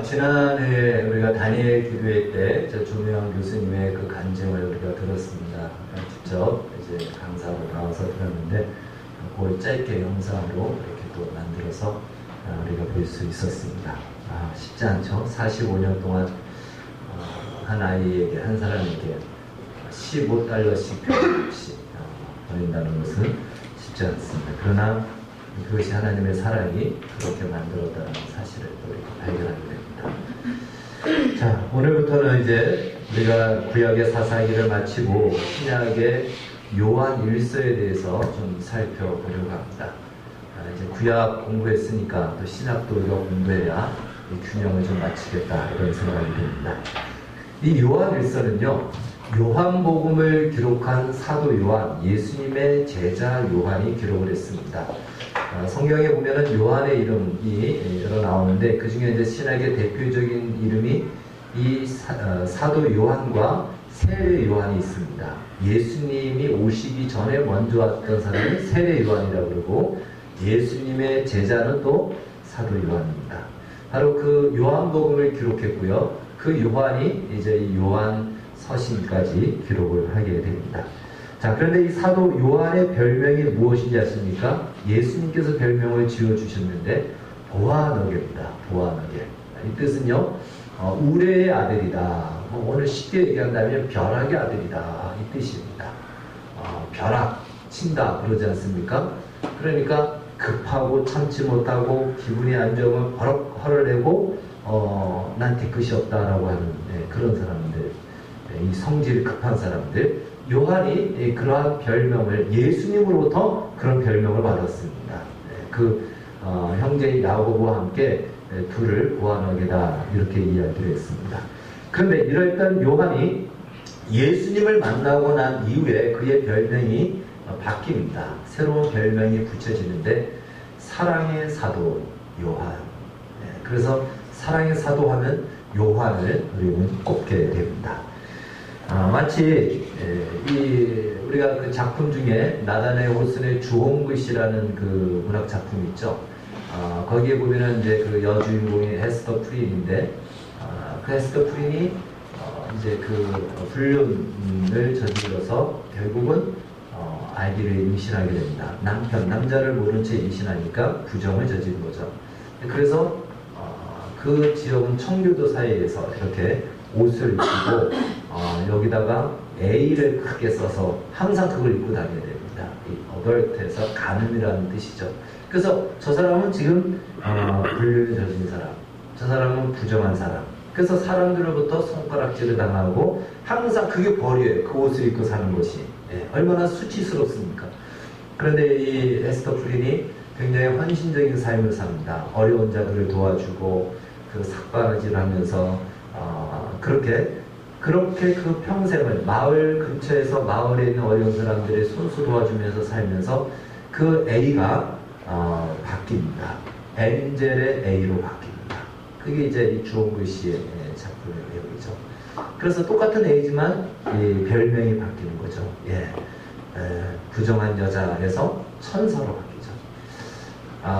지난해 우리가 다니엘 기도회 때 조명환 교수님의 그 간증을 우리가 들었습니다. 직접 이제 강사로 나와서 들었는데, 그걸 짧게 영상으로 이렇게 또 만들어서 우리가 볼 수 있었습니다. 쉽지 않죠? 45년 동안 한 아이에게, 한 사람에게 15달러씩 변함없이 보낸다는 것은 쉽지 않습니다. 그러나 그것이 하나님의 사랑이 그렇게 만들었다는 사실을 또 이렇게 발견하게 됩니다. 자, 오늘부터는 이제 우리가 구약의 사사기를 마치고 신약의 요한 1서에 대해서 좀 살펴보려고 합니다. 이제 구약 공부했으니까 또 신약도 우리가 공부해야 이 균형을 좀 맞추겠다, 이런 생각이 듭니다. 이 요한 1서는요, 요한복음을 기록한 사도 요한, 예수님의 제자 요한이 기록을 했습니다. 성경에 보면은 요한의 이름이 여러 나오는데, 그 중에 이제 신약의 대표적인 이름이 이 사도 요한과 세례 요한이 있습니다. 예수님이 오시기 전에 먼저 왔던 사람이 세례 요한이라고 그러고, 예수님의 제자는 또 사도 요한입니다. 바로 그 요한복음을 기록했고요. 그 요한이 이제 이 요한 서신까지 기록을 하게 됩니다. 자, 그런데 이 사도 요한의 별명이 무엇인지 아십니까? 예수님께서 별명을 지어주셨는데 보아너게입니다. 보아너게. 이 뜻은요, 우레의 아들이다. 오늘 쉽게 얘기한다면 벼락의 아들이다, 이 뜻입니다. 벼락 친다 그러지 않습니까? 그러니까 급하고 참지 못하고 기분이 안 좋으면 버럭 화를 내고 난 뒤끝이 없다라고 하는 그런 사람들, 이 성질이 급한 사람들, 요한이 그러한 별명을, 예수님으로부터 그런 별명을 받았습니다. 그 형제 야고보와 함께 둘을 보아너게다, 이렇게 이야기를 했습니다. 그런데 이러했던 요한이 예수님을 만나고 난 이후에 그의 별명이 바뀝니다. 새로운 별명이 붙여지는데, 사랑의 사도 요한. 그래서 사랑의 사도 하면 요한을 우리는 꼽게 됩니다. 마치 우리가 그 작품 중에 나다네 호슨의 주홍글씨라는 그 문학 작품이 있죠. 거기에 보면은 이제 그 여주인공이 헤스터 프린인데, 그 헤스터 프린이 이제 그 불륜을 저질러서 결국은 아기를 임신하게 됩니다. 남자를 모른 채 임신하니까 부정을 저지른 거죠. 그래서 그 지역은 청교도 사이에서 이렇게 옷을 입고 여기다가 A를 크게 써서 항상 그걸 입고 다녀야 됩니다. 이 어덜트에서 간음이라는 뜻이죠. 그래서 저 사람은 지금 불륜을 저지른 사람, 저 사람은 부정한 사람. 그래서 사람들로부터 손가락질을 당하고 항상 그게 벌이에요. 그 옷을 입고 사는 것이. 얼마나 수치스럽습니까? 그런데 이 에스더 프린이 굉장히 헌신적인 삶을 삽니다. 어려운 자들을 도와주고 그 삭바라지를 하면서 그렇게 그 평생을 마을 근처에서 마을에 있는 어려운 사람들의 손수 도와주면서 살면서 그 A가 바뀝니다. 엔젤의 A로 바뀝니다. 그게 이제 이 주홍글씨의 작품의 내용이죠. 그래서 똑같은 A지만 이 별명이 바뀌는 거죠. 부정한 여자에서 천사로 바뀌죠.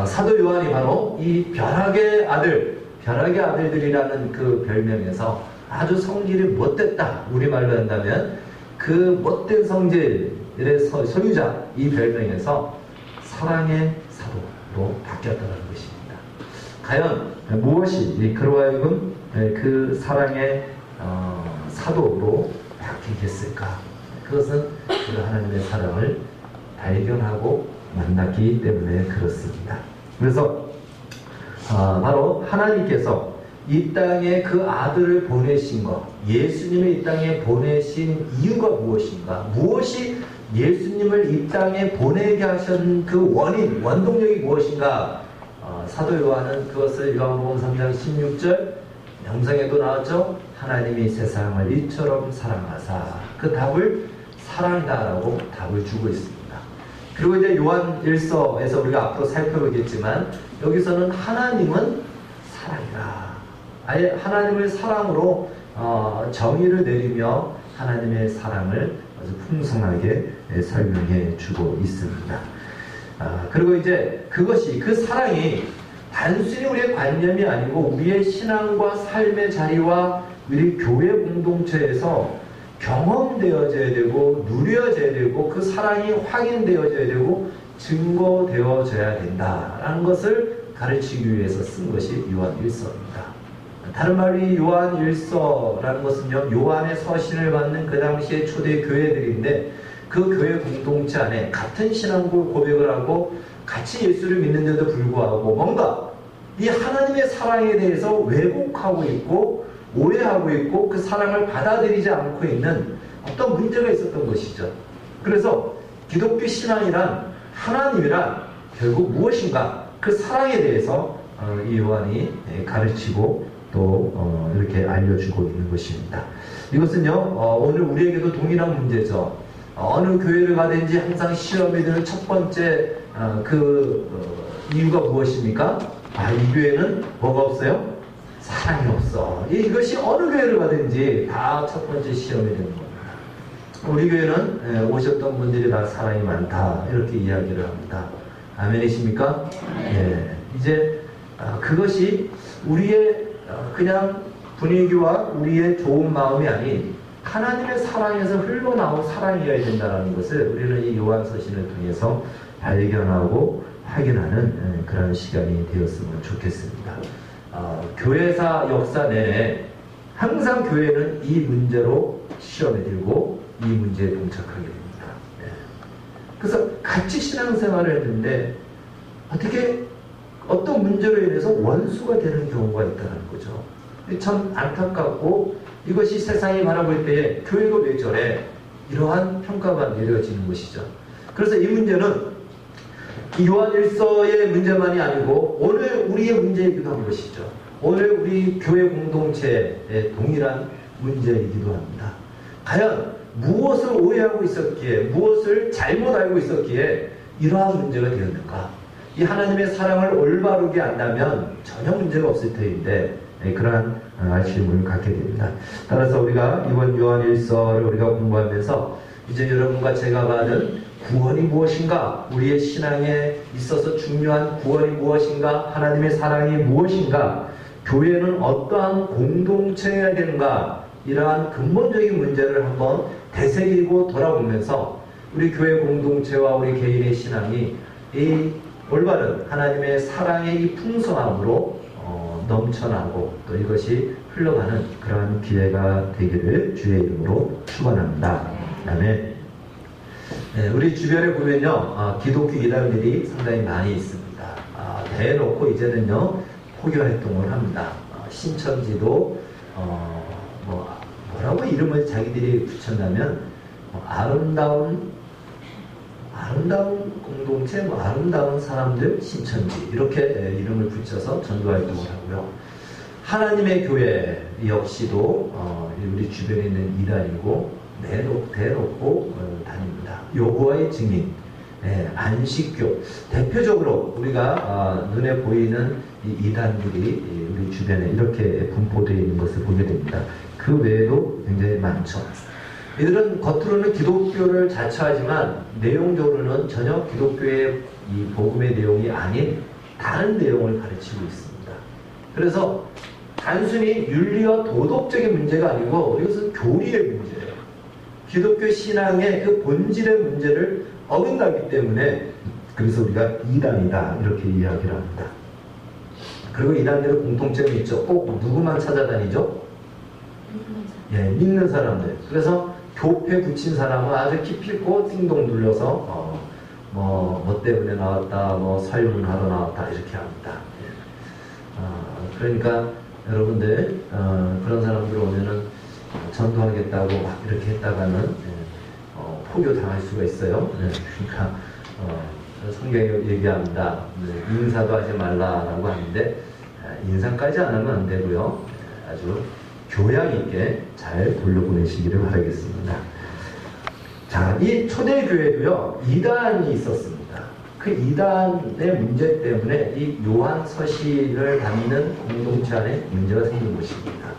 사도 요한이 바로 이 벼락의 아들들이라는 그 별명에서 아주 성질이 못됐다, 우리말로 한다면 그 못된 성질의 소유자, 이 별명에서 사랑의 사도로 바뀌었다는 것입니다. 과연 무엇이 그로 하여금 그 사랑의 사도로 바뀌겠을까? 그것은 우리가 하나님의 사랑을 발견하고 만났기 때문에 그렇습니다. 그래서 바로 하나님께서 이 땅에 그 아들을 보내신 것, 예수님을 이 땅에 보내신 이유가 무엇인가? 무엇이 예수님을 이 땅에 보내게 하신 그 원동력이 무엇인가? 사도 요한은 그것을 요한복음 3장 16절 명상에도 나왔죠. 하나님이 세상을 이처럼 사랑하사, 그 답을 사랑이다라고 답을 주고 있습니다. 그리고 이제 요한 1서에서 우리가 앞으로 살펴보겠지만, 여기서는 하나님은 사랑이라, 아예 하나님을 사랑으로 정의를 내리며 하나님의 사랑을 아주 풍성하게 설명해 주고 있습니다. 그리고 이제 그것이, 그 사랑이 단순히 우리의 관념이 아니고 우리의 신앙과 삶의 자리와 우리 교회 공동체에서 경험되어져야 되고 누려져야 되고 그 사랑이 확인되어져야 되고 증거되어져야 된다라는 것을 가르치기 위해서 쓴 것이 요한일서입니다. 다른 말로 이 요한일서라는 것은요, 요한의 서신을 받는 그 당시의 초대 교회들인데 그 교회 공동체 안에 같은 신앙을 고백을 하고 같이 예수를 믿는데도 불구하고 뭔가 이 하나님의 사랑에 대해서 왜곡하고 있고 오해하고 있고 그 사랑을 받아들이지 않고 있는 어떤 문제가 있었던 것이죠. 그래서 기독교 신앙이란, 하나님이란 결국 무엇인가, 그 사랑에 대해서 이 요한이 가르치고 또 이렇게 알려주고 있는 것입니다. 이것은요, 오늘 우리에게도 동일한 문제죠. 어느 교회를 가든지 항상 시험이 드는 첫 번째 이유가 무엇입니까? 이 교회는 뭐가 없어요? 사랑이 없어. 이것이 어느 교회를 가든지 다 첫 번째 시험이 되는 겁니다. 우리 교회는 오셨던 분들이 다 사랑이 많다, 이렇게 이야기를 합니다. 아멘이십니까? 네. 이제 그것이 우리의 그냥 분위기와 우리의 좋은 마음이 아닌 하나님의 사랑에서 흘러나온 사랑이어야 된다는 것을 우리는 이 요한서신을 통해서 발견하고 확인하는 그런 시간이 되었으면 좋겠습니다. 교회사 역사 내내 항상 교회는 이 문제로 시험에 들고 이 문제에 동착하게 됩니다. 그래서 같이 신앙생활을 했는데 어떤 문제로 인해서 원수가 되는 경우가 있다는 거죠. 참 안타깝고 이것이 세상이 바라볼 때에 교회가 왜 저래? 이러한 평가가 내려지는 것이죠. 그래서 이 문제는 요한일서의 문제만이 아니고 오늘 우리의 문제이기도 한 것이죠. 오늘 우리 교회 공동체의 동일한 문제이기도 합니다. 과연 무엇을 오해하고 있었기에, 무엇을 잘못 알고 있었기에 이러한 문제가 되었는가? 이 하나님의 사랑을 올바르게 안다면 전혀 문제가 없을 터인데 그러한 아쉬움을 갖게 됩니다. 따라서 우리가 이번 요한일서를 우리가 공부하면서 이제 여러분과 제가 받은 구원이 무엇인가, 우리의 신앙에 있어서 중요한 구원이 무엇인가, 하나님의 사랑이 무엇인가, 교회는 어떠한 공동체여야 되는가, 이러한 근본적인 문제를 한번 되새기고 돌아보면서 우리 교회 공동체와 우리 개인의 신앙이 이 올바른 하나님의 사랑의 이 풍성함으로 넘쳐나고 또 이것이 흘러가는 그러한 기회가 되기를 주의 이름으로 축원합니다. 그다음에 우리 주변에 보면요, 기독교 이단들이 상당히 많이 있습니다. 대놓고 이제는요 포교 활동을 합니다. 신천지도 뭐라고 이름을 자기들이 붙였냐면 아름다운 공동체, 아름다운 사람들 신천지, 이렇게 이름을 붙여서 전도활동을 하고요. 하나님의 교회 역시도 우리 주변에 있는 이단이고 대놓고 다닙니다. 여호와의 증인, 안식교, 대표적으로 우리가 눈에 보이는 이 이단들이 우리 주변에 이렇게 분포되어 있는 것을 보게 됩니다. 그 외에도 굉장히 많죠. 이들은 겉으로는 기독교를 자처하지만 내용적으로는 전혀 기독교의 이 복음의 내용이 아닌 다른 내용을 가르치고 있습니다. 그래서 단순히 윤리와 도덕적인 문제가 아니고 이것은 교리의 문제예요. 기독교 신앙의 그 본질의 문제를 어긋나기 때문에 그래서 우리가 이단이다 이렇게 이야기를 합니다. 그리고 이단들은 공통점이 있죠. 꼭 누구만 찾아다니죠? 믿는 사람들. 그래서 교패 붙인 사람은 아주 기필코 띵동 눌러서 뭐 때문에 나왔다, 설문하러 나왔다 이렇게 합니다. 그러니까 여러분들 그런 사람들 오면은 전도하겠다고 막 이렇게 했다가는 포교 당할 수가 있어요. 그러니까 성경이 얘기합니다. 인사도 하지 말라라고 하는데 인사까지 안 하면 안 되고요. 아주 교양 있게 잘 돌려보내시기를 바라겠습니다. 자, 이 초대교회도요, 이단이 있었습니다. 그 이단의 문제 때문에 이 요한 서신을 담는 공동체 안에 문제가 생긴 것입니다.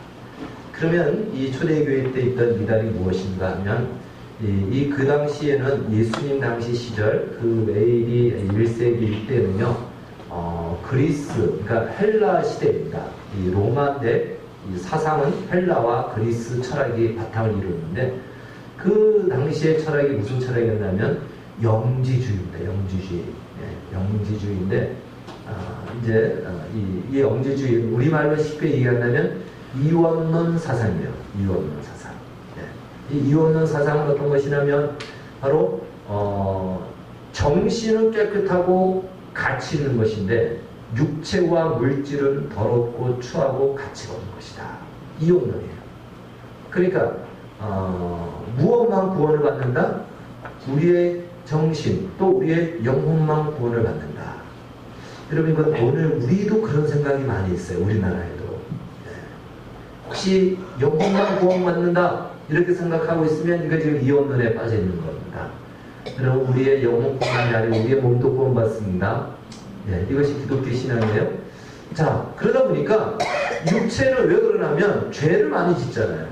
그러면 이 초대교회 때 있던 이단이 무엇인가 하면, 그 당시에는 예수님 당시 시절, 그 AD 1세기 때는요, 그리스, 그러니까 헬라 시대입니다. 이 로마인데 이 사상은 헬라와 그리스 철학이 바탕을 이루는데 그 당시의 철학이 무슨 철학이었냐면 영지주의입니다. 영지주의. 예, 영지주의인데 이 영지주의 우리말로 쉽게 얘기한다면 이원론 사상이에요. 이원론 사상. 예. 이 이원론 사상은 어떤 것이냐면 바로 정신은 깨끗하고 가치 있는 것인데 육체와 물질은 더럽고 추하고 가치가 없는 것이다. 이원론이에요. 그러니까 무엇만 구원을 받는다? 우리의 정신 또 우리의 영혼만 구원을 받는다. 여러분 이건 오늘 우리도 그런 생각이 많이 있어요. 우리나라에도. 네. 혹시 영혼만 구원받는다 이렇게 생각하고 있으면 이거 지금 이원론에 빠져 있는 겁니다. 여러분 우리의 영혼뿐만이 아니고 우리의 몸도 구원받습니다. 네, 이것이 기독교 신앙이에요. 자, 그러다 보니까 육체는 왜 그러냐면 죄를 많이 짓잖아요.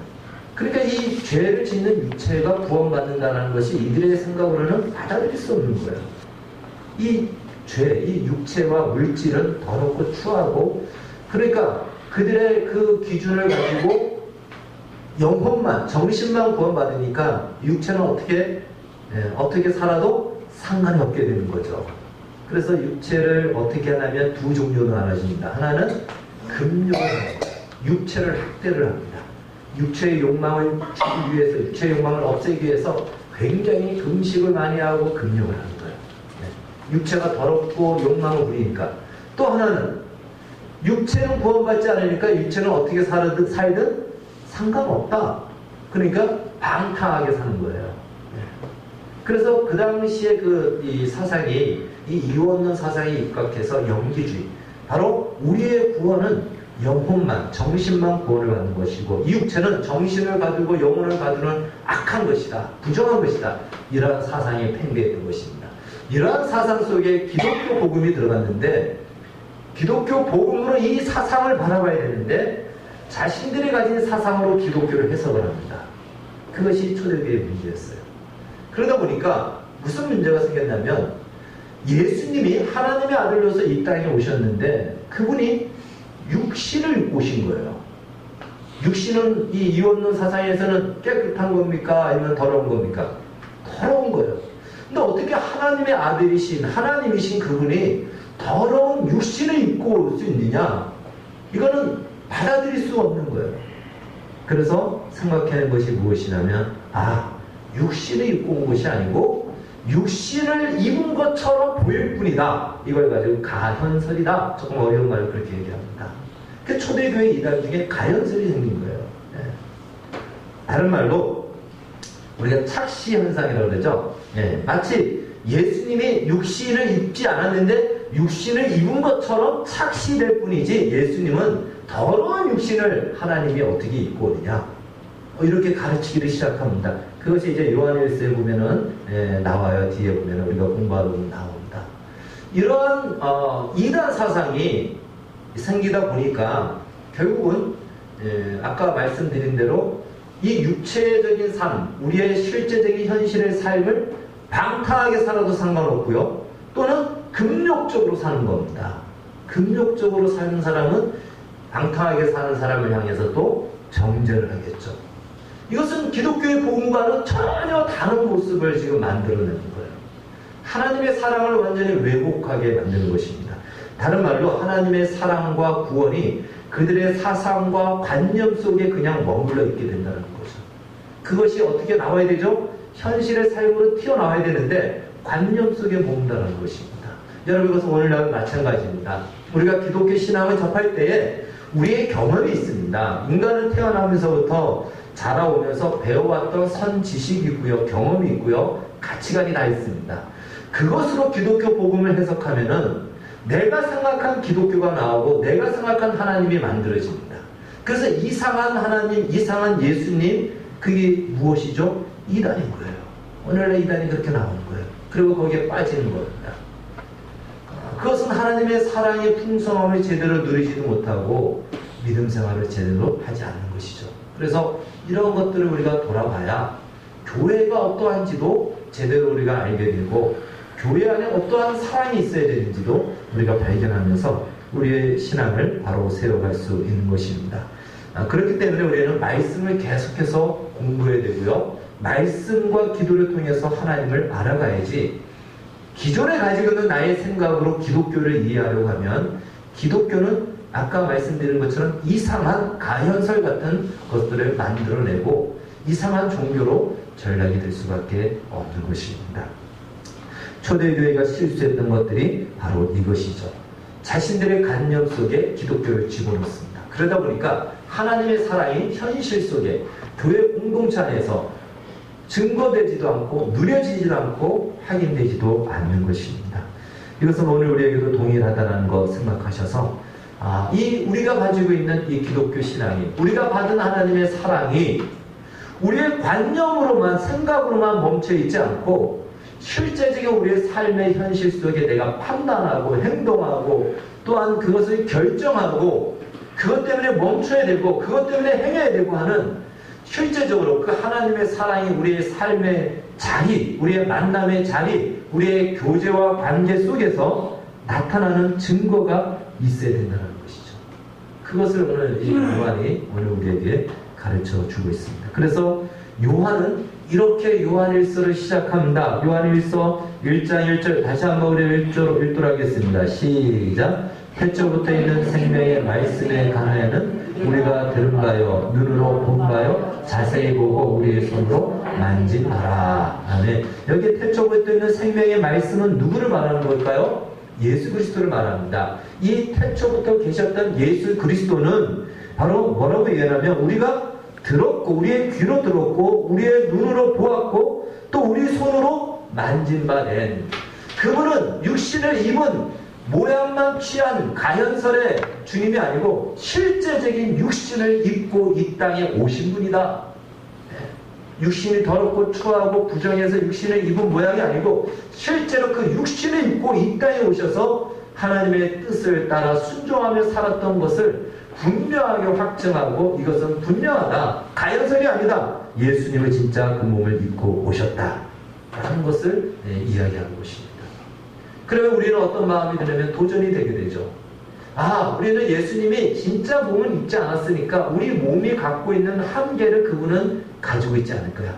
그러니까 이 죄를 짓는 육체가 구원받는다는 것이 이들의 생각으로는 받아들일 수 없는 거예요. 이 죄, 이 육체와 물질은 더럽고 추하고 그러니까 그들의 그 기준을 가지고 영혼만, 정신만 구원받으니까 육체는 어떻게 살아도 상관이 없게 되는 거죠. 그래서 육체를 어떻게 하냐면 두 종류로 나눠집니다. 하나는 금욕을 합니다. 육체를 학대를 합니다. 육체의 욕망을 주기 위해서, 육체의 욕망을 없애기 위해서 굉장히 금식을 많이 하고 금욕을 하는 거예요. 네. 육체가 더럽고 욕망을 부리니까. 또 하나는 육체는 구원받지 않으니까 육체는 어떻게 살든 상관없다. 그러니까 방탕하게 사는 거예요. 네. 그래서 그 당시에 이 사상이 이 이원론 사상이 입각해서 영지주의. 바로 우리의 구원은 영혼만, 정신만 구원을 받는 것이고 이 육체는 정신을 가지고 영혼을 가두는 악한 것이다. 부정한 것이다. 이러한 사상이 팽배했던 것입니다. 이러한 사상 속에 기독교 복음이 들어갔는데 기독교 복음으로 이 사상을 바라봐야 되는데 자신들이 가진 사상으로 기독교를 해석을 합니다. 그것이 초대교회의 문제였어요. 그러다 보니까 무슨 문제가 생겼냐면 예수님이 하나님의 아들로서 이 땅에 오셨는데 그분이 육신을 입고 오신 거예요. 육신은 이 이원론 사상에서는 깨끗한 겁니까? 아니면 더러운 겁니까? 더러운 거예요. 근데 어떻게 하나님의 아들이신 하나님이신 그분이 더러운 육신을 입고 올 수 있느냐? 이거는 받아들일 수 없는 거예요. 그래서 생각하는 것이 무엇이냐면 육신을 입고 온 것이 아니고 육신을 입은 것처럼 보일 뿐이다. 이걸 가지고 가현설이다. 조금 어려운 말로 그렇게 얘기합니다. 그 초대교회 이단 중에 가현설이 생긴 거예요. 네. 다른 말로 우리가 착시 현상이라고 그러죠. 네. 마치 예수님이 육신을 입지 않았는데 육신을 입은 것처럼 착시될 뿐이지 예수님은 더러운 육신을 하나님이 어떻게 입고 오느냐. 이렇게 가르치기를 시작합니다. 그것이 이제 요한일서에 보면은 나와요. 뒤에 보면은 우리가 공부하다 보면 나옵니다. 이러한 이단 사상이 생기다 보니까 결국은 아까 말씀드린 대로 이 육체적인 삶, 우리의 실제적인 현실의 삶을 방탕하게 살아도 상관없고요. 또는 금욕적으로 사는 겁니다. 금욕적으로 사는 사람은 방탕하게 사는 사람을 향해서 또 정죄를 하겠죠. 이것은 기독교의 복음과는 전혀 다른 모습을 지금 만들어내는 거예요. 하나님의 사랑을 완전히 왜곡하게 만드는 것입니다. 다른 말로 하나님의 사랑과 구원이 그들의 사상과 관념 속에 그냥 머물러 있게 된다는 거죠. 그것이 어떻게 나와야 되죠? 현실의 삶으로 튀어나와야 되는데 관념 속에 머문다는 것입니다. 여러분 이것은 오늘날 마찬가지입니다. 우리가 기독교 신앙을 접할 때에 우리의 경험이 있습니다. 인간은 태어나면서부터 자라오면서 배워왔던 선지식이 있고요. 경험이 있고요. 가치관이 다 있습니다. 그것으로 기독교 복음을 해석하면은 내가 생각한 기독교가 나오고 내가 생각한 하나님이 만들어집니다. 그래서 이상한 하나님, 이상한 예수님, 그게 무엇이죠? 이단인 거예요. 오늘날 이단이 그렇게 나오는 거예요. 그리고 거기에 빠지는 겁니다. 그것은 하나님의 사랑의 풍성함을 제대로 누리지도 못하고 믿음 생활을 제대로 하지 않는 것이죠. 그래서 이런 것들을 우리가 돌아봐야 교회가 어떠한지도 제대로 우리가 알게 되고 교회 안에 어떠한 사랑이 있어야 되는지도 우리가 발견하면서 우리의 신앙을 바로 세워갈 수 있는 것입니다. 그렇기 때문에 우리는 말씀을 계속해서 공부해야 되고요. 말씀과 기도를 통해서 하나님을 알아가야지, 기존에 가지고 있는 나의 생각으로 기독교를 이해하려고 하면 기독교는 아까 말씀드린 것처럼 이상한 가현설 같은 것들을 만들어내고 이상한 종교로 전락이 될 수밖에 없는 것입니다. 초대교회가 실수했던 것들이 바로 이것이죠. 자신들의 관념 속에 기독교를 집어넣습니다. 그러다 보니까 하나님의 사랑이 현실 속에 교회 공동체 안에서 증거되지도 않고 누려지지도 않고 확인되지도 않는 것입니다. 이것은 오늘 우리에게도 동일하다는 거 생각하셔서 우리가 가지고 있는 이 기독교 신앙이, 우리가 받은 하나님의 사랑이 우리의 관념으로만, 생각으로만 멈춰 있지 않고 실제적인 우리의 삶의 현실 속에 내가 판단하고 행동하고 또한 그것을 결정하고 그것 때문에 멈춰야 되고 그것 때문에 행해야 되고 하는, 실제적으로 그 하나님의 사랑이 우리의 삶의 자리, 우리의 만남의 자리, 우리의 교제와 관계 속에서 나타나는 증거가 있어야 된다는 것이죠. 그것을 오늘 이 요한이 오늘 우리에게 가르쳐 주고 있습니다. 그래서 요한은 이렇게 요한일서를 시작합니다. 요한일서 1장 1절 다시 한번 우리 읽도록 하겠습니다. 시작. 태초부터 있는 생명의 말씀에 관하여는 우리가 들은 바요 눈으로 본 바요 자세히 보고 우리의 손으로 만진 바라. 아멘. 여기 태초부터 있는 생명의 말씀은 누구를 말하는 걸까요? 예수 그리스도를 말합니다. 이 태초부터 계셨던 예수 그리스도는 바로 뭐라고 얘기하냐면 우리가 들었고 우리의 귀로 들었고 우리의 눈으로 보았고 또 우리 손으로 만진 바 된, 그분은 육신을 입은 모양만 취한 가현설의 주님이 아니고 실제적인 육신을 입고 이 땅에 오신 분이다. 육신이 더럽고 추하고 부정해서 육신을 입은 모양이 아니고 실제로 그 육신을 입고 이 땅에 오셔서 하나님의 뜻을 따라 순종하며 살았던 것을 분명하게 확증하고, 이것은 분명하다, 가현설이 아니다, 예수님은 진짜 그 몸을 입고 오셨다 라는 것을 이야기하는 것입니다. 그러면 우리는 어떤 마음이 들으면 도전이 되게 되죠. 우리는 예수님이 진짜 몸을 입지 않았으니까 우리 몸이 갖고 있는 한계를 그분은 가지고 있지 않을 거야.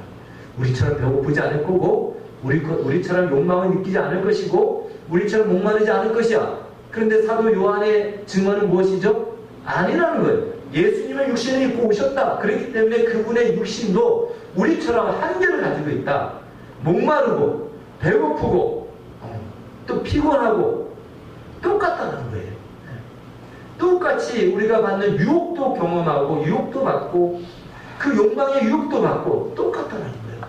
우리처럼 배고프지 않을 거고 우리처럼 욕망을 느끼지 않을 것이고 우리처럼 목마르지 않을 것이야. 그런데 사도 요한의 증언은 무엇이죠? 아니라는 거예요. 예수님은 육신을 입고 오셨다. 그렇기 때문에 그분의 육신도 우리처럼 한계를 가지고 있다. 목마르고 배고프고 또 피곤하고 똑같다는 거예요. 똑같이 우리가 받는 유혹도 경험하고 유혹도 받고 그 욕망의 유혹도 받고 똑같다는 거예요.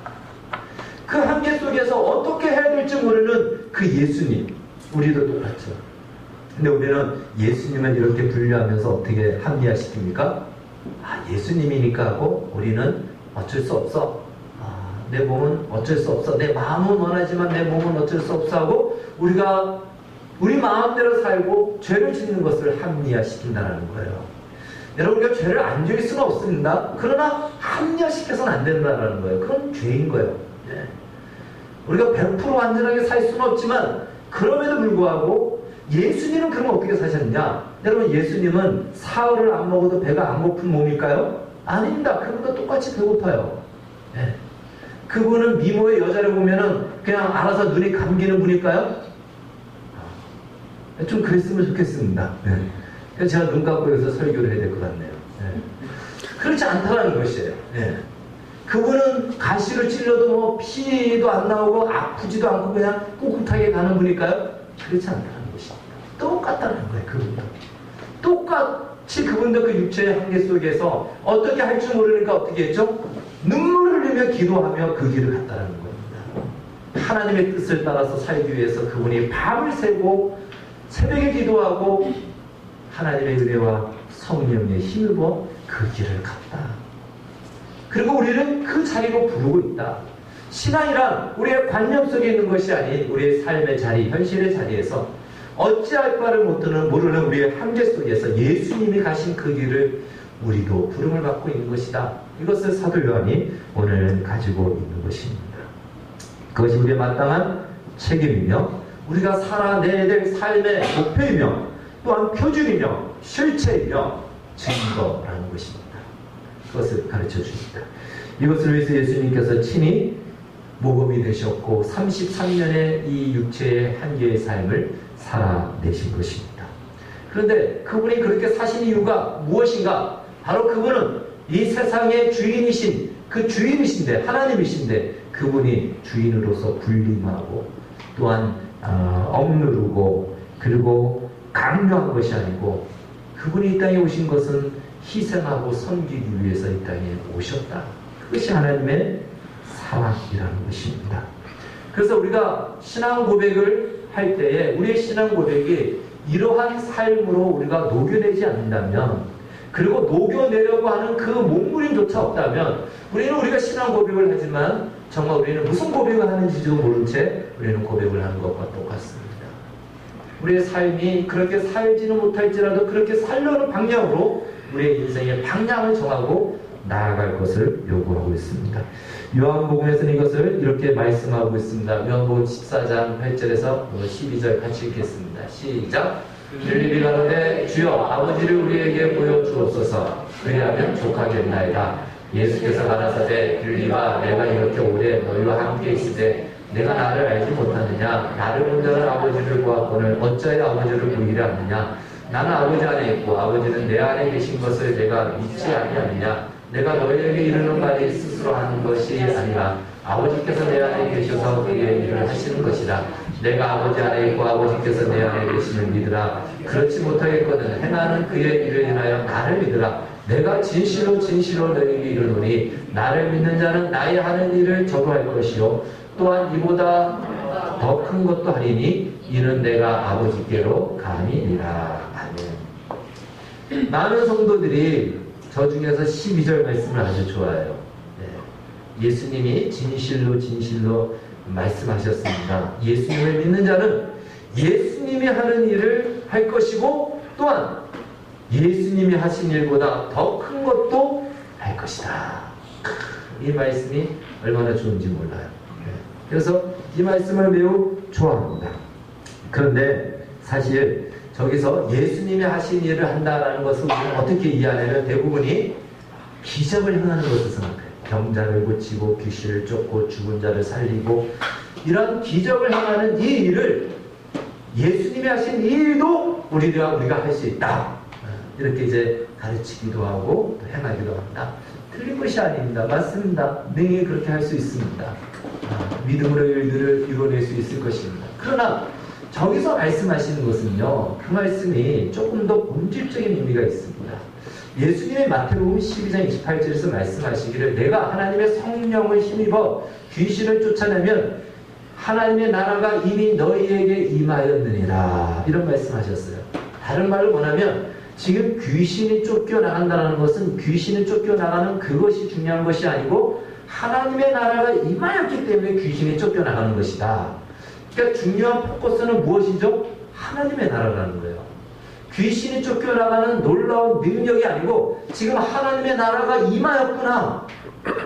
그 한계 속에서 어떻게 해야 될지 모르는 그 예수님, 우리도 똑같죠. 근데 우리는 예수님을 이렇게 분류하면서 어떻게 합리화시킵니까? 예수님이니까 하고 우리는 어쩔 수 없어. 내 몸은 어쩔 수 없어. 내 마음은 원하지만 내 몸은 어쩔 수 없어 하고 우리가 우리 마음대로 살고 죄를 짓는 것을 합리화시킨다는 거예요. 여러분, 우리가 죄를 안 지을 수는 없습니다. 그러나 합리화시켜서는 안 된다는 거예요. 그건 죄인 거예요. 우리가 100% 완전하게 살 수는 없지만 그럼에도 불구하고 예수님은 그러면 어떻게 사셨느냐? 여러분, 예수님은 사흘을 안 먹어도 배가 안 고픈 몸일까요? 아닙니다. 그분도 똑같이 배고파요. 그분은 미모의 여자를 보면은 그냥 알아서 눈이 감기는 분일까요? 좀 그랬으면 좋겠습니다. 그래서 제가 눈 감고 여기서 설교를 해야 될 것 같네요. 그렇지 않다라는 것이에요. 그분은 가시를 찔러도 뭐 피도 안 나오고 아프지도 않고 그냥 꿋꿋하게 가는 분일까요? 그렇지 않다는 것입니다. 똑같다는 거예요. 그분도 똑같이 그분도 그 육체의 한계 속에서 어떻게 할 줄 모르니까 어떻게 했죠? 눈물을 흘리며 기도하며 그 길을 갔다는 겁니다. 하나님의 뜻을 따라서 살기 위해서 그분이 밤을 새고 새벽에 기도하고 하나님의 은혜와 성령의 힘입어 그 길을 갔다. 그리고 우리는 그 자리로 부르고 있다. 신앙이란 우리의 관념 속에 있는 것이 아닌 우리의 삶의 자리, 현실의 자리에서 어찌할 바를 모르는 우리의 한계 속에서 예수님이 가신 그 길을 우리도 부름을 받고 있는 것이다. 이것을 사도 요한이 오늘 가지고 있는 것입니다. 그것이 우리의 마땅한 책임이며 우리가 살아내야 될 삶의 목표이며 또한 표준이며 실체이며 증거라는 것입니다. 그것을 가르쳐 줍니다. 이것을 위해서 예수님께서 친히 모범이 되셨고 33년의 이 육체의 한계의 삶을 살아내신 것입니다. 그런데 그분이 그렇게 사신 이유가 무엇인가? 바로 그분은 이 세상의 주인이신 그 주인이신데 하나님이신데 그분이 주인으로서 군림하고 또한 억누르고 그리고 강요한 것이 아니고 그분이 이 땅에 오신 것은 희생하고 섬기기 위해서 이 땅에 오셨다. 그것이 하나님의 사랑이라는 것입니다. 그래서 우리가 신앙 고백을 할 때에 우리의 신앙 고백이 이러한 삶으로 우리가 녹여내지 않는다면 그리고 녹여내려고 하는 그 몸부림조차 없다면 우리가 신앙 고백을 하지만 정말 우리는 무슨 고백을 하는지도 모른 채 우리는 고백을 하는 것과 똑같습니다. 우리의 삶이 그렇게 살지는 못할지라도 그렇게 살려는 방향으로 우리의 인생의 방향을 정하고 나아갈 것을 요구하고 있습니다. 요한복음에서는 이것을 이렇게 말씀하고 있습니다. 요한복음 14장 8절에서 12절 같이 읽겠습니다. 시작! 빌립이 가로되 주여 아버지를 우리에게 보여주옵소서. 그리하면 족하겠나이다. 예수께서 가라사대 빌립아 내가 이렇게 오래 너희와 함께 있으되 내가 나를 알지 못하느냐? 나를 본 자는 아버지를 보았거늘 어찌하여 아버지를 보이려 하느냐? 나는 아버지 안에 있고 아버지는 내 안에 계신 것을 내가 믿지 아니하느냐? 내가 너희에게 이르는 말이 스스로 하는 것이 아니라 아버지께서 내 안에 계셔서 그의 일을 하시는 것이라. 내가 아버지 안에 있고 아버지께서 내 안에 계시는 믿으라. 그렇지 못하겠거든 행하는 그의 일을 인하여 나를 믿으라. 내가 진실로 진실로 너희에게 이르노니 나를 믿는 자는 나의 하는 일을 저도 할 것이요 또한 이보다 더 큰 것도 하리니 이는 내가 아버지께로 감이니라. 아멘. 많은 성도들이 저 중에서 12절 말씀을 아주 좋아해요. 네. 예수님이 진실로 진실로 말씀하셨습니다. 예수님을 믿는 자는 예수님이 하는 일을 할 것이고 또한 예수님이 하신 일보다 더 큰 것도 할 것이다. 이 말씀이 얼마나 좋은지 몰라요. 네. 그래서 이 말씀을 매우 좋아합니다. 그런데 사실 저기서 예수님이 하신 일을 한다는 것을 우리는 어떻게 이해하냐면 대부분이 기적을 행하는 것을 생각해요. 병자를 고치고 귀신을 쫓고 죽은 자를 살리고 이런 기적을 행하는 이 일을 예수님이 하신 이 일도 우리가 할 수 있다. 이렇게 이제 가르치기도 하고 또 행하기도 합니다. 틀린 것이 아닙니다. 맞습니다. 능히 그렇게 할 수 있습니다. 믿음으로 일들을 이뤄낼 수 있을 것입니다. 그러나 저기서 말씀하시는 것은요, 그 말씀이 조금 더 본질적인 의미가 있습니다. 예수님의 마태복음 12장 28절에서 말씀하시기를 내가 하나님의 성령을 힘입어 귀신을 쫓아내면 하나님의 나라가 이미 너희에게 임하였느니라. 이런 말씀하셨어요. 다른 말로 뭐냐면 지금 귀신이 쫓겨나간다는 것은 귀신이 쫓겨나가는 그것이 중요한 것이 아니고 하나님의 나라가 임하였기 때문에 귀신이 쫓겨나가는 것이다. 그러니까 중요한 포커스는 무엇이죠? 하나님의 나라라는 거예요. 귀신이 쫓겨나가는 놀라운 능력이 아니고 지금 하나님의 나라가 임하였구나.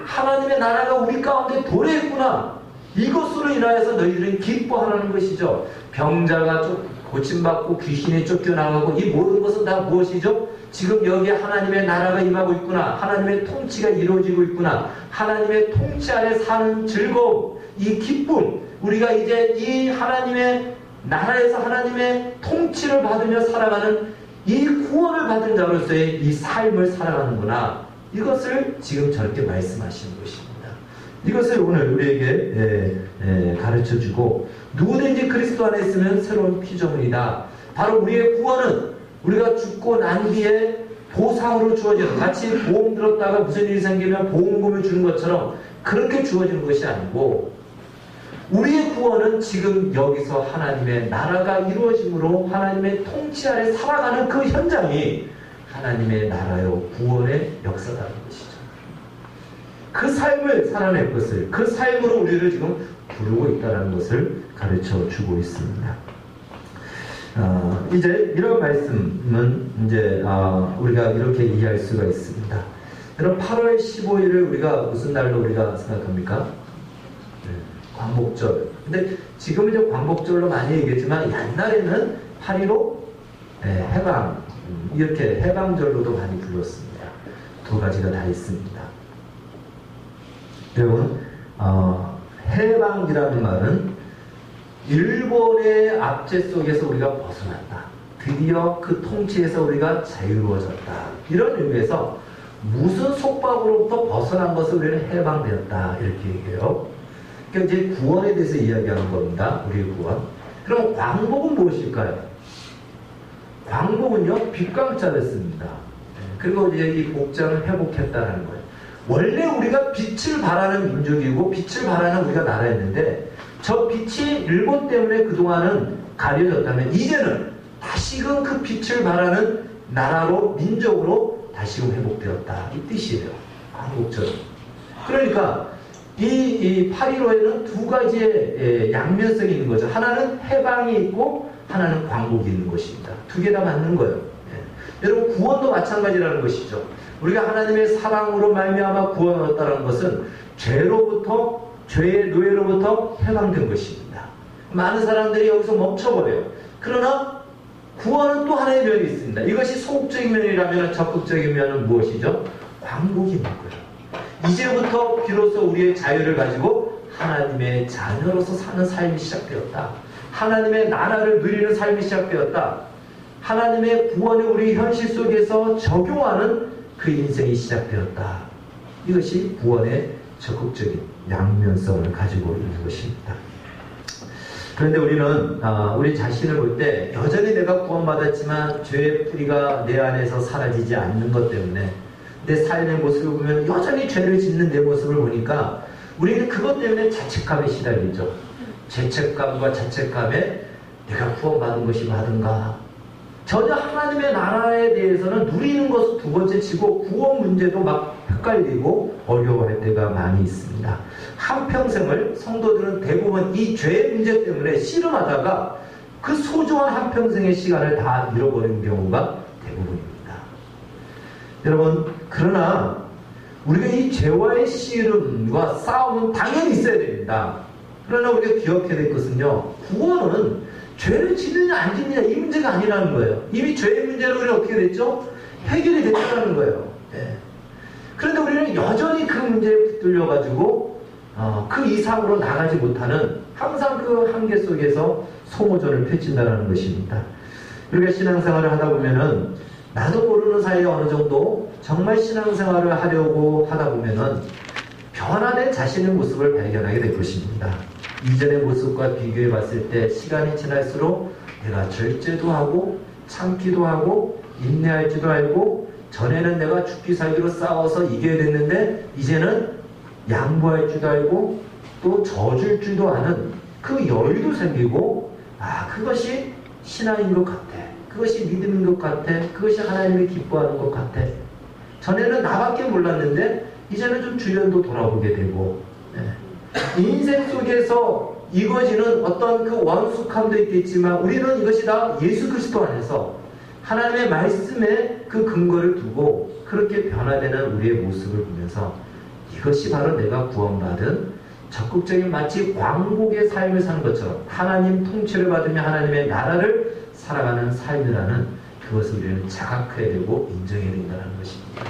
하나님의 나라가 우리 가운데 도래했구나. 이것으로 인하여서 너희들은 기뻐하라는 것이죠. 병자가 고침받고 귀신이 쫓겨나가고 이 모든 것은 다 무엇이죠? 지금 여기에 하나님의 나라가 임하고 있구나. 하나님의 통치가 이루어지고 있구나. 하나님의 통치 아래 사는 즐거움, 이 기쁨, 우리가 이제 이 하나님의 나라에서 하나님의 통치를 받으며 살아가는 이 구원을 받은 자로서의 이 삶을 살아가는구나. 이것을 지금 저렇게 말씀하시는 것입니다. 이것을 오늘 우리에게 가르쳐주고 누구든지 그리스도 안에 있으면 새로운 피조물이다. 바로 우리의 구원은 우리가 죽고 난 뒤에 보상으로 주어지는, 마치 보험 들었다가 무슨 일이 생기면 보험금을 주는 것처럼 그렇게 주어지는 것이 아니고 우리의 구원은 지금 여기서 하나님의 나라가 이루어짐으로 하나님의 통치 아래 살아가는 그 현장이 하나님의 나라요 구원의 역사라는 것이죠. 그 삶을 살아낼 것을, 그 삶으로 우리를 지금 부르고 있다는 것을 가르쳐 주고 있습니다. 이제 이런 말씀은 이제 우리가 이렇게 이해할 수가 있습니다. 여러분 8월 15일을 우리가 무슨 날로 우리가 생각합니까? 광복절. 근데 지금 이제 광복절로 많이 얘기했지만 옛날에는 8.15 해방, 이렇게 해방절로도 많이 불렀습니다. 두 가지가 다 있습니다. 여러분, 해방이라는 말은 일본의 압제 속에서 우리가 벗어났다. 드디어 그 통치에서 우리가 자유로워졌다. 이런 의미에서 무슨 속박으로부터 벗어난 것을 우리는 해방되었다. 이렇게 얘기해요. 그러니까 이제 구원에 대해서 이야기하는 겁니다. 우리의 구원. 그럼 광복은 무엇일까요? 광복은요, 빛광자를 씁니다. 그리고 이제 이 복장을 회복했다는 거예요. 원래 우리가 빛을 발하는 민족이고 빛을 발하는 우리가 나라였는데 저 빛이 일본 때문에 그동안은 가려졌다면 이제는 다시금 그 빛을 발하는 나라로 민족으로 다시금 회복되었다. 이 뜻이에요. 광복절. 그러니까 이 8.15에는 두 가지의 양면성이 있는 거죠. 하나는 해방이 있고 하나는 광복이 있는 것입니다. 두 개 다 맞는 거예요. 여러분, 구원도 마찬가지라는 것이죠. 우리가 하나님의 사랑으로 말미암아 구원을 얻었다는 것은 죄로부터, 죄의 노예로부터 해방된 것입니다. 많은 사람들이 여기서 멈춰버려요. 그러나 구원은 또 하나의 면이 있습니다. 이것이 소극적인 면이라면 적극적인 면은 무엇이죠? 광복이 있는 거예요. 이제부터 비로소 우리의 자유를 가지고 하나님의 자녀로서 사는 삶이 시작되었다. 하나님의 나라를 누리는 삶이 시작되었다. 하나님의 구원을 우리 현실 속에서 적용하는 그 인생이 시작되었다. 이것이 구원의 적극적인 양면성을 가지고 있는 것입니다. 그런데 우리는 우리 자신을 볼 때 여전히 내가 구원받았지만 죄의 뿌리가 내 안에서 사라지지 않는 것 때문에 내 삶의 모습을 보면 여전히 죄를 짓는 내 모습을 보니까 우리는 그것 때문에 자책감에 시달리죠. 죄책감과 자책감에 내가 구원받은 것이 맞은가? 전혀 하나님의 나라에 대해서는 누리는 것을 두 번째 치고 구원 문제도 막 헷갈리고 어려워할 때가 많이 있습니다. 한평생을 성도들은 대부분 이 죄의 문제 때문에 씨름하다가 그 소중한 한평생의 시간을 다 잃어버리는 경우가 대부분입니다. 여러분, 그러나 우리가 이 죄와의 씨름과 싸움은 당연히 있어야 됩니다. 그러나 우리가 기억해야 될 것은요, 구원은 죄를 짓느냐 안 짓느냐 이 문제가 아니라는 거예요. 이미 죄의 문제는 우리는 어떻게 됐죠? 해결이 됐다는 거예요. 네. 그런데 우리는 여전히 그 문제에 붙들려가지고 그 이상으로 나가지 못하는 항상 그 한계 속에서 소모전을 펼친다는 것입니다. 우리가 신앙생활을 하다 보면은 나도 모르는 사이에 어느 정도 정말 신앙생활을 하려고 하다 보면은 변화된 자신의 모습을 발견하게 될 것입니다. 이전의 모습과 비교해 봤을 때 시간이 지날수록 내가 절제도 하고 참기도 하고 인내할 줄도 알고 전에는 내가 죽기 살기로 싸워서 이겨야 됐는데 이제는 양보할 줄도 알고 또 져줄 줄도 아는 그 여유도 생기고 그것이 신앙인 것 같아. 그것이 믿음인 것 같아. 그것이 하나님이 기뻐하는 것 같아. 전에는 나밖에 몰랐는데 이제는 좀 주변도 돌아보게 되고 인생 속에서 이루어지는 어떤 그 원숙함도 있겠지만 우리는 이것이 다 예수 그리스도 안에서 하나님의 말씀에 그 근거를 두고 그렇게 변화되는 우리의 모습을 보면서 이것이 바로 내가 구원받은 적극적인 마치 광복의 삶을 사는 것처럼 하나님 통치를 받으며 하나님의 나라를 살아가는 삶이라는 그것을 우리는 자각해야 되고 인정해야 된다는 것입니다.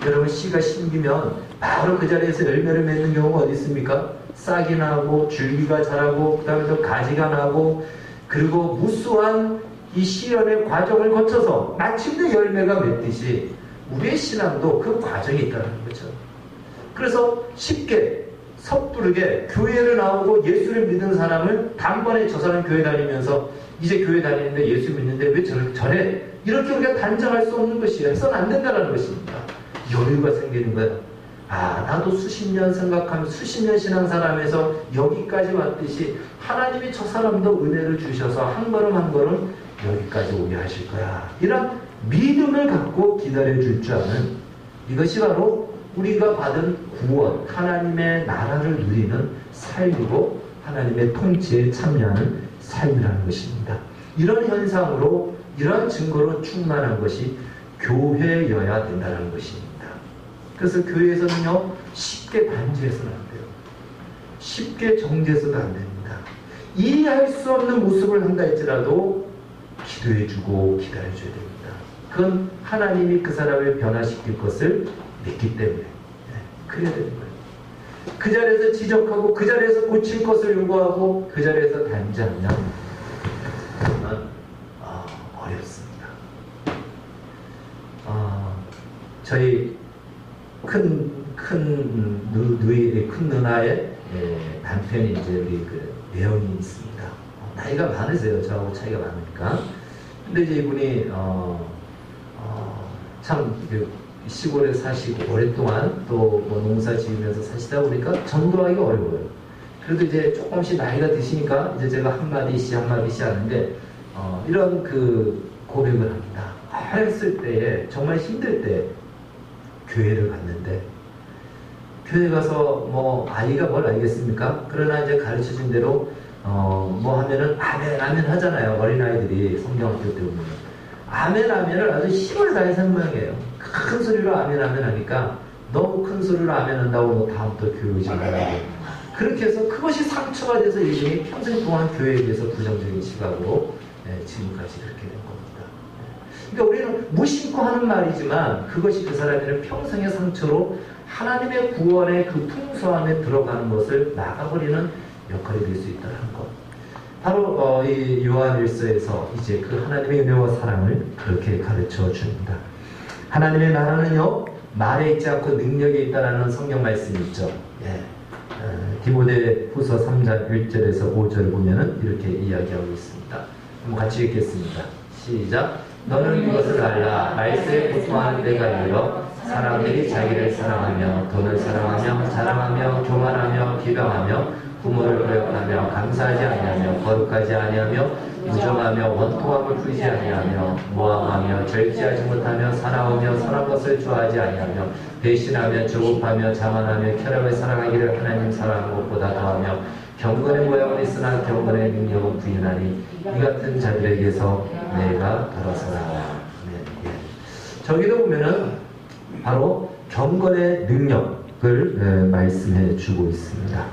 여러분, 씨가 심기면 바로 그 자리에서 열매를 맺는 경우가 어디 있습니까? 싹이 나고 줄기가 자라고 그 다음에 또 가지가 나고 그리고 무수한 이 시련의 과정을 거쳐서 마침내 열매가 맺듯이 우리의 신앙도 그 과정이 있다는 거죠. 그래서 쉽게 섣부르게 교회를 나오고 예수를 믿는 사람을 단번에 저 사람 교회 다니면서 이제 교회 다니는데 예수 믿는데 왜 전에 이렇게 우리가 단정할 수 없는 것이에요. 해서는 안 된다는 것입니다. 여유가 생기는 거예요. 나도 수십 년 생각하면 수십 년 신앙생활하면서 여기까지 왔듯이 하나님이 저 사람도 은혜를 주셔서 한 걸음 한 걸음 여기까지 오게 하실 거야. 이런 믿음을 갖고 기다려줄 줄 아는 이것이 바로 우리가 받은 구원, 하나님의 나라를 누리는 삶이고 하나님의 통치에 참여하는 삶이라는 것입니다. 이런 현상으로 이런 증거로 충만한 것이 교회여야 된다는 것입니다. 그래서 교회에서는요 쉽게 반주해서는 안 돼요. 쉽게 정죄해서도 안 됩니다. 이해할 수 없는 모습을 한다 할지라도 기도해주고 기다려줘야 됩니다. 그건 하나님이 그 사람을 변화시킬 것을 믿기 때문에 그래야 되는 거예요. 그 자리에서 지적하고 그 자리에서 고칠 것을 요구하고 그 자리에서 단죄하면 그러면 어렵습니다. 저희 큰 누나의 남편이 이제 우리 그 내연이 있습니다. 나이가 많으세요. 저하고 차이가 많으니까. 근데 이제 이분이 참 시골에 사시고 오랫동안 또 뭐 농사 지으면서 사시다 보니까 전도하기가 어려워요. 그래도 이제 조금씩 나이가 드시니까 이제 제가 한마디씩 하는데 이런 그 고백을 합니다. 어렸을 때에 정말 힘들 때 교회를 갔는데 교회 가서 뭐 아이가 뭘 알겠습니까? 그러나 이제 가르쳐준 대로 뭐 하면은 아멘 아멘 하잖아요. 어린아이들이 성경학교 때 보면 아멘 아멘을 아주 힘을 다해서 하는 모양이에요. 큰 소리로 아멘 아멘 하니까 너무 큰 소리로 아멘 한다고 뭐 다음부터 교회 오지 말라고 그렇게 해서 그것이 상처가 돼서 이분이 평생 동안 교회에 대해서 부정적인 시각으로 지금까지 그렇게 된 겁니다. 그러니까 우리는 무심코 하는 말이지만 그것이 그 사람에는 평생의 상처로 하나님의 구원의 그 풍성함에 들어가는 것을 막아버리는 역할이 될 수 있다는 것. 바로 이 요한일서에서 이제 그 하나님의 은혜와 사랑을 그렇게 가르쳐 줍니다. 하나님의 나라는요 말에 있지 않고 능력에 있다라는 성경 말씀이 있죠. 디모데 후서 3장 1절에서 5절 보면은 이렇게 이야기하고 있습니다. 한번 같이 읽겠습니다. 시작. 너는 이것을 알라. 말세에 고통하는 때가 이르러 사람들이 자기를 사랑하며 돈을 사랑하며 자랑하며 교만하며 비방하며 부모를 거역하며 감사하지 아니하며 거룩하지 아니하며 인정하며 원통함을 풀지 아니하며 모함하며 절제하지 못하며 사랑하며 선한 것을 좋아하지 아니하며 배신하며 조급하며 자만하며 쾌락을 사랑하기를 하나님 사랑하는 것보다 더하며 경건의 모양은 있으나 경건의 능력은 부인하니 이 같은 자들에게서 내가 돌아서라. 저기도 보면은 바로 경건의 능력을 말씀해 주고 있습니다.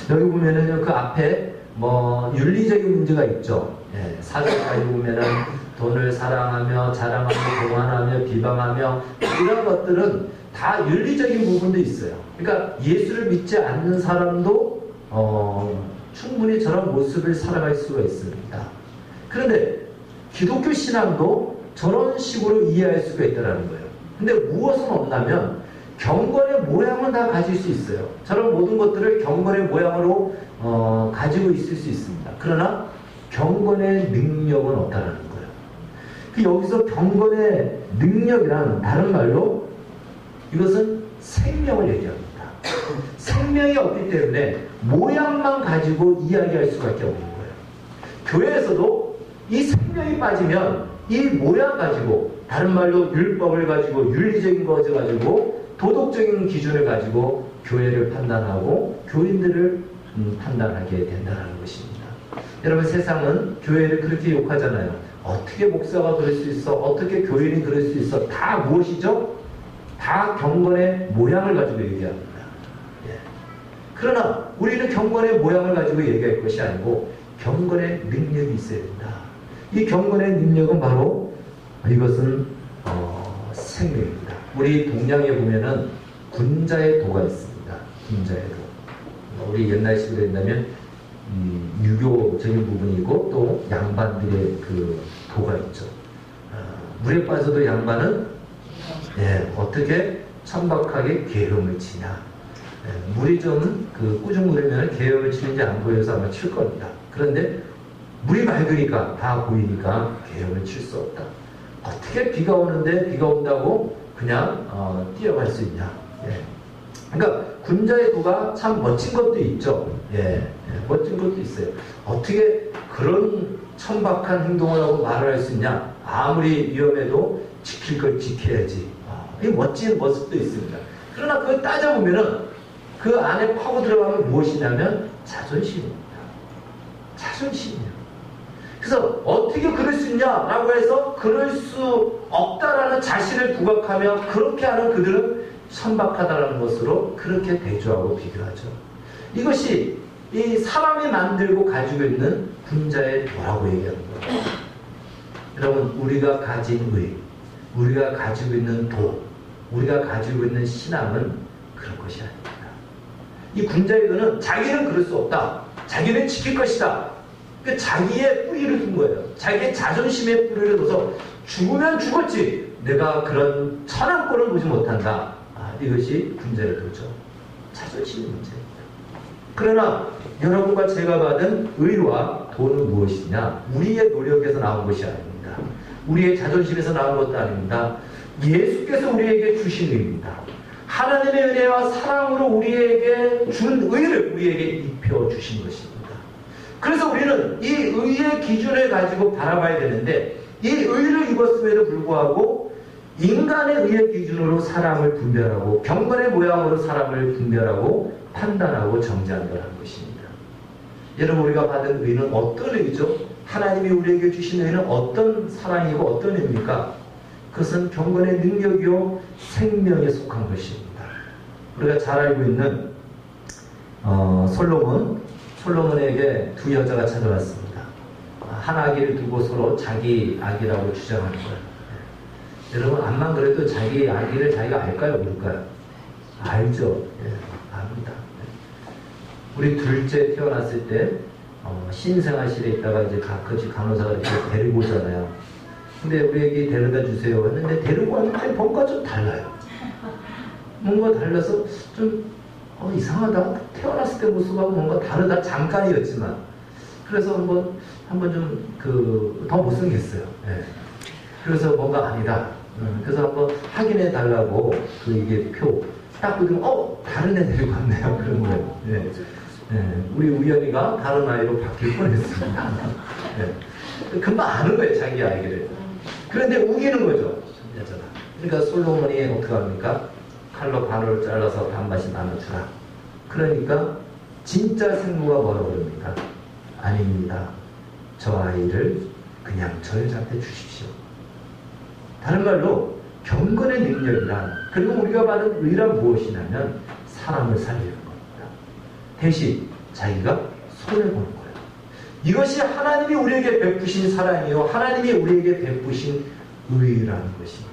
여기 보면은 그 앞에 뭐 윤리적인 문제가 있죠. 사절까지 보면은 돈을 사랑하며 자랑하며 교만하며 비방하며 이런 것들은 다 윤리적인 부분도 있어요. 그러니까 예수를 믿지 않는 사람도 충분히 저런 모습을 살아갈 수가 있습니다. 그런데 기독교 신앙도 저런 식으로 이해할 수가 있다는 거예요. 근데 무엇은 없냐면 경건의 모양은 다 가질 수 있어요. 저런 모든 것들을 경건의 모양으로 가지고 있을 수 있습니다. 그러나 경건의 능력은 없다는 거예요. 여기서 경건의 능력이란 다른 말로 이것은 생명을 얘기합니다. 생명이 없기 때문에 모양만 가지고 이야기할 수밖에 없는 거예요. 교회에서도 이 생명이 빠지면 이 모양 가지고 다른 말로 율법을 가지고 윤리적인 것을 가지고 도덕적인 기준을 가지고 교회를 판단하고 교인들을 판단하게 된다는 것입니다. 여러분 세상은 교회를 그렇게 욕하잖아요. 어떻게 목사가 그럴 수 있어? 어떻게 교인이 그럴 수 있어? 다 무엇이죠? 다 경건의 모양을 가지고 얘기합니다. 그러나 우리는 경건의 모양을 가지고 얘기할 것이 아니고 경건의 능력이 있어야 된다. 이 경건의 능력은 바로 이것은 생명입니다. 우리 동양에 보면은 군자의 도가 있습니다. 군자의 도. 우리 옛날식으로 한다면 유교적인 부분이고 또 양반들의 그 도가 있죠. 물에 빠져도 양반은 어떻게 천박하게 계엄을 치냐. 물이 좀 꾸중물이면 계엄을 치는지 안 보여서 아마 칠 겁니다. 그런데 물이 맑으니까 다 보이니까 계엄을 칠 수 없다. 어떻게 비가 오는데 비가 온다고 그냥 뛰어갈 수 있냐. 그러니까 군자의 도가 참 멋진 것도 있죠. 멋진 것도 있어요. 어떻게 그런 천박한 행동을 하고 말을 할 수 있냐. 아무리 위험해도 지킬 걸 지켜야지. 이 멋진 모습도 있습니다. 그러나 그걸 따져보면은 그 안에 파고 들어가면 무엇이냐면 자존심입니다. 자존심이에요. 그래서 어떻게 그럴 수 있냐라고 해서 그럴 수 없다라는 자신을 부각하며 그렇게 하는 그들은 천박하다라는 것으로 그렇게 대조하고 비교하죠. 이것이 이 사람이 만들고 가지고 있는 군자의 도라고 얘기하는 거예요. 여러분, 우리가 가진 의, 우리가 가지고 있는 도, 우리가 가지고 있는 신앙은 그런 것이 아닙니다. 이 군자의 도는 자기는 그럴 수 없다. 자기는 지킬 것이다. 그러니까 자기의 뿌리를 둔 거예요. 자기의 자존심의 뿌리를 둬서 죽으면 죽었지 내가 그런 천한 꼴을 보지 못한다. 이것이 군자의 도죠. 자존심의 문제입니다. 그러나 여러분과 제가 받은 의와 도는 무엇이냐? 우리의 노력에서 나온 것이 아닙니다. 우리의 자존심에서 나온 것도 아닙니다. 예수께서 우리에게 주신 의입니다. 하나님의 은혜와 사랑으로 우리에게 준 의를 우리에게 입혀주신 것입니다. 그래서 우리는 이 의의 기준을 가지고 바라봐야 되는데, 이 의를 입었음에도 불구하고 인간의 의의 기준으로 사람을 분별하고 경건의 모양으로 사람을 분별하고 판단하고 정죄한다는 것입니다. 여러분, 우리가 받은 의는 어떤 의죠? 하나님이 우리에게 주신 의는 어떤 사랑이고 어떤 의입니까? 그것은 경건의 능력이요 생명에 속한 것입니다. 우리가 잘 알고 있는 솔로몬에게 두 여자가 찾아왔습니다. 한 아기를 두고 서로 자기 아기라고 주장하는 거예요. 여러분, 암만 그래도 자기 아기를 자기가 알까요, 모를까요? 알죠. 압니다. 우리 둘째 태어났을 때 신생아실에 있다가 이제 가끔씩 간호사가 이렇게 데리고 오잖아요. 근데 우리 애기 데려다 주세요 했는데 데리고 왔는데 뭔가 좀 달라요. 뭔가 달라서 좀 이상하다. 태어났을 때 모습하고 뭔가 다르다. 잠깐이었지만. 그래서 한번 좀 더 못생겼어요. 네. 그래서 뭔가 아니다. 그래서 한번 확인해 달라고 이게 표 딱 보더니 다른 애 데리고 왔네요. 그런 거예요. 네. 네. 우리 우연이가 다른 아이로 바뀔 뻔했습니다. 네. 금방 아는 거예요, 자기 아이를. 그런데 우기는 거죠, 여자가. 그러니까 솔로몬이 어떻게 합니까? 칼로 반으로 잘라서 반반씩 나눠주라. 그러니까 진짜 생모가 뭐라고 그럽니까? 아닙니다. 저 아이를 그냥 저 여자한테 주십시오. 다른 말로 경건의 능력이란, 그리고 우리가 받은 의란 무엇이냐면 사람을 살리는 겁니다. 대신 자기가 손해보는 거예요. 이것이 하나님이 우리에게 베푸신 사랑이요, 하나님이 우리에게 베푸신 의라는 것입니다.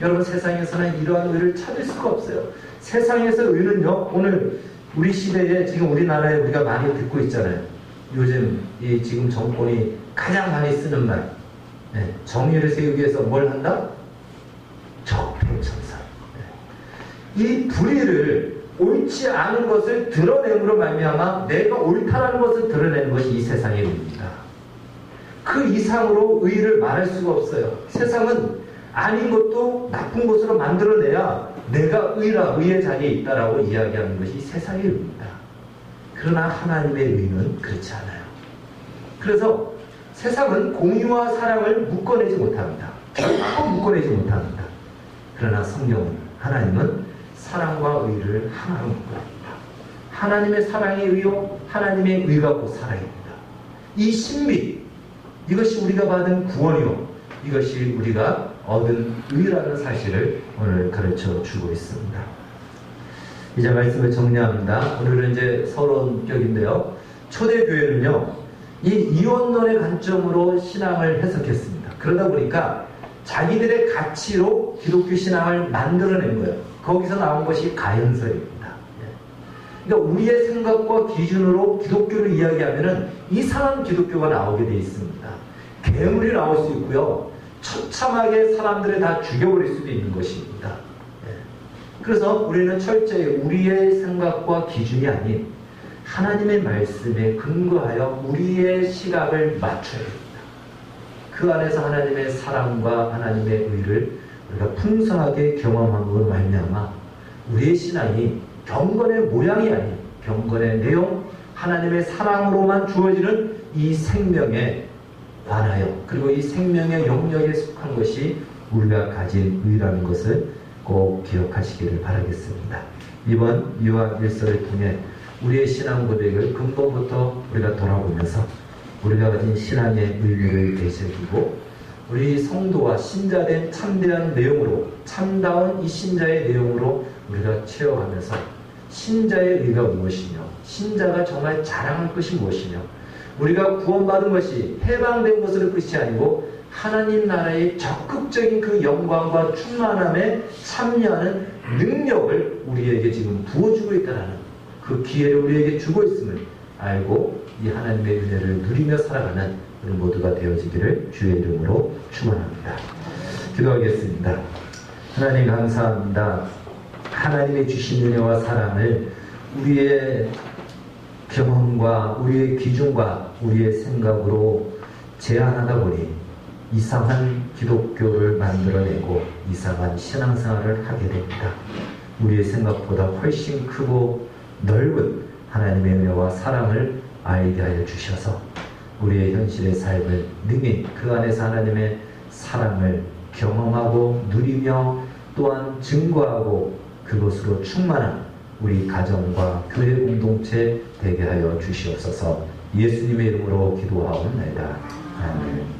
여러분, 세상에서는 이러한 의를 찾을 수가 없어요. 세상에서 의는요, 오늘 우리 시대에 지금 우리나라에 우리가 많이 듣고 있잖아요. 요즘 이 지금 정권이 가장 많이 쓰는 말, 정의를 세우기 위해서 뭘 한다? 적폐청산. 이 불의를, 옳지 않은 것을 드러냄으로 말미암아 내가 옳다라는 것을 드러내는 것이 이 세상의 의입니다. 그 이상으로 의를 말할 수가 없어요. 세상은 아닌 것도 나쁜 것으로 만들어내야 내가 의의 자리에 있다라고 이야기하는 것이 세상의 의입니다. 그러나 하나님의 의는 그렇지 않아요. 그래서 세상은 공의와 사랑을 묶어내지 못합니다. 결코 묶어내지 못합니다. 그러나 성경은, 하나님은 사랑과 의를 하나로 묶어냅니다. 하나님의 사랑의 의요, 하나님의 의가 곧 사랑입니다. 이 신비, 이것이 우리가 받은 구원이요, 이것이 우리가 얻은 의라는 사실을 오늘 가르쳐 주고 있습니다. 이제 말씀을 정리합니다. 오늘은 이제 서론격인데요. 초대교회는요, 이 이원론의 관점으로 신앙을 해석했습니다. 그러다 보니까 자기들의 가치로 기독교 신앙을 만들어낸 거예요. 거기서 나온 것이 가현설입니다. 그러니까 우리의 생각과 기준으로 기독교를 이야기하면은 이상한 기독교가 나오게 되어 있습니다. 괴물이 나올 수 있고요, 처참하게 사람들을 다 죽여버릴 수도 있는 것입니다. 그래서 우리는 철저히 우리의 생각과 기준이 아닌 하나님의 말씀에 근거하여 우리의 시각을 맞춰야 됩니다. 그 안에서 하나님의 사랑과 하나님의 의를 우리가 풍성하게 경험함으로 말미암아 우리의 신앙이 경건의 모양이 아닌 경건의 내용, 하나님의 사랑으로만 주어지는 이 생명에 관하여, 그리고 이 생명의 영역에 속한 것이 우리가 가진 의라는 것을 꼭 기억하시기를 바라겠습니다. 이번 요한 1서를 통해 우리의 신앙 고백을 근본부터 우리가 돌아보면서 우리가 가진 신앙의 의미를 되새기고 우리 성도와 신자된 참대한 내용으로, 참다운 이 신자의 내용으로 우리가 채워가면서 신자의 의의가 무엇이며 신자가 정말 자랑할 것이 무엇이며 우리가 구원받은 것이 해방된 것으로 끝이 아니고 하나님 나라의 적극적인 그 영광과 충만함에 참여하는 능력을 우리에게 지금 부어주고 있다는 그 기회를 우리에게 주고 있음을 알고 이 하나님의 은혜를 누리며 살아가는 우리 모두가 되어지기를 주의 이름으로 축원합니다. 기도하겠습니다. 하나님 감사합니다. 하나님의 주신 은혜와 사랑을 우리의 경험과 우리의 기준과 우리의 생각으로 제한하다 보니 이상한 기독교를 만들어내고 이상한 신앙생활을 하게 됩니다. 우리의 생각보다 훨씬 크고 넓은 하나님의 은혜와 사랑을 알게 하여 주셔서 우리의 현실의 삶을 능히 그 안에서 하나님의 사랑을 경험하고 누리며 또한 증거하고 그것으로 충만한 우리 가정과 교회 공동체 되게 하여 주시옵소서. 예수님의 이름으로 기도하옵나이다. 아멘.